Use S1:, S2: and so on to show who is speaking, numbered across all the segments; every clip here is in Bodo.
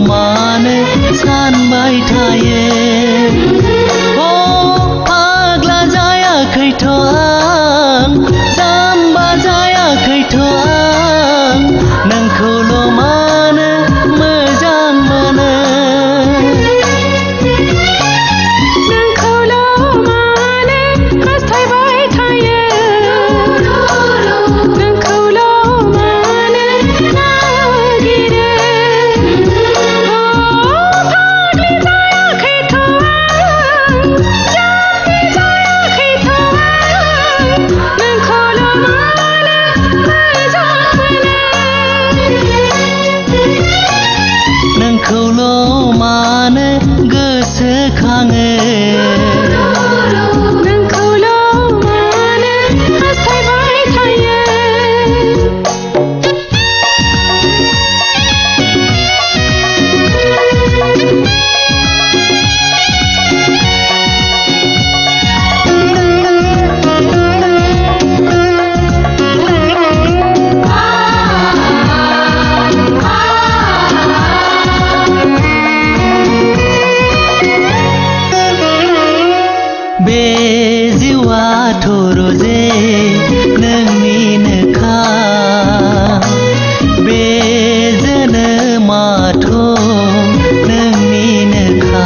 S1: मानो सानबाय थायो फाग्ला जायाखैथ' आं जाम्बा जायाखैथ' आं नोंखौल' मानो मोजां मोनो
S2: नोंखौल' मानो हास्थायबाय थायो नोंखौल' मानो नागिरो फाग्लि जायाखैथ' आं जाम्बि जायाखैथ' आं नोंखौल' मानो मोजां मोनो
S1: नोंखौल' मानो गोसोखाङो
S2: नोंखौल' मानो हास्थायबाय थायो
S1: बे जिउआथ' रोजे नोंनिनोखा बे जोनोमाथ' नोंनिनोखा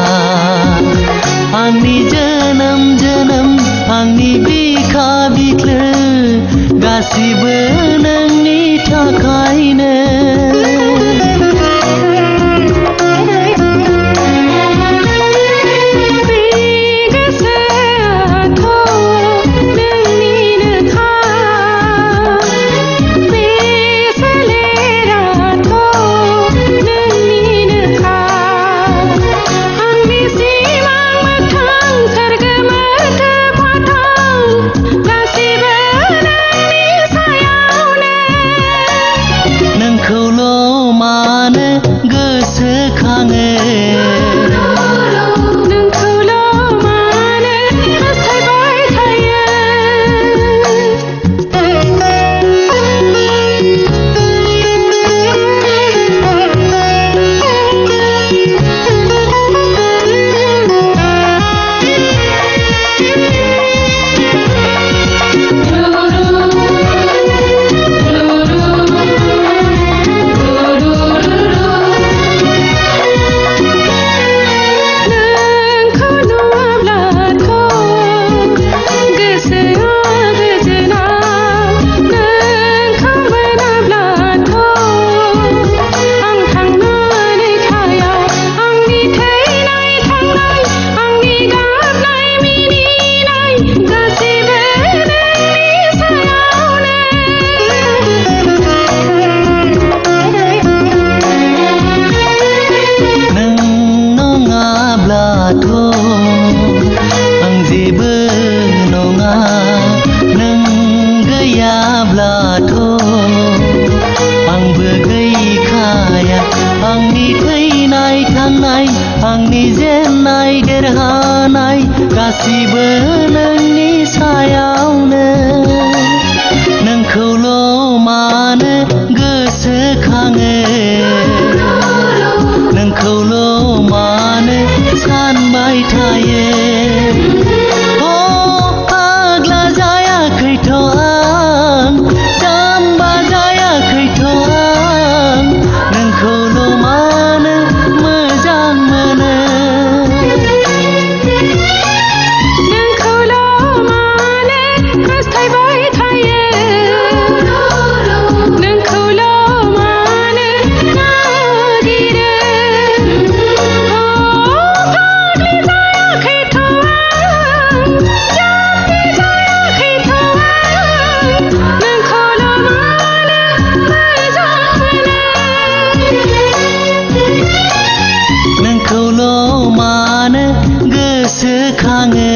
S1: आंनि जोनोम आंनि बिखा बिख्लो गासिबो नोंनि थाखायनो नोंखौल' मानो गोसोखाङो
S2: नोंखौल' मानो हास्थायबाय थायो
S1: आं जेबो नङा नों गैयाब्लाथ' आंबो गैखाया आंनि थैनाय थांनाय आंनि जेननाय देरहानाय गासिबो नोंनि सायावनो नोंखौल' मानो गोसोखाङो नोंखौल' मानो सानबाय थायो फाग्ला जायाखैथ' आं जाम्बा जायाखैथ' आं नोंखौल' मानो मोजां मोनो
S2: नोंखौल' मानो हास्थायबाय थायो नोंखौल' मानो नागिरो
S1: नोंखौल' मानो गोसोखाङो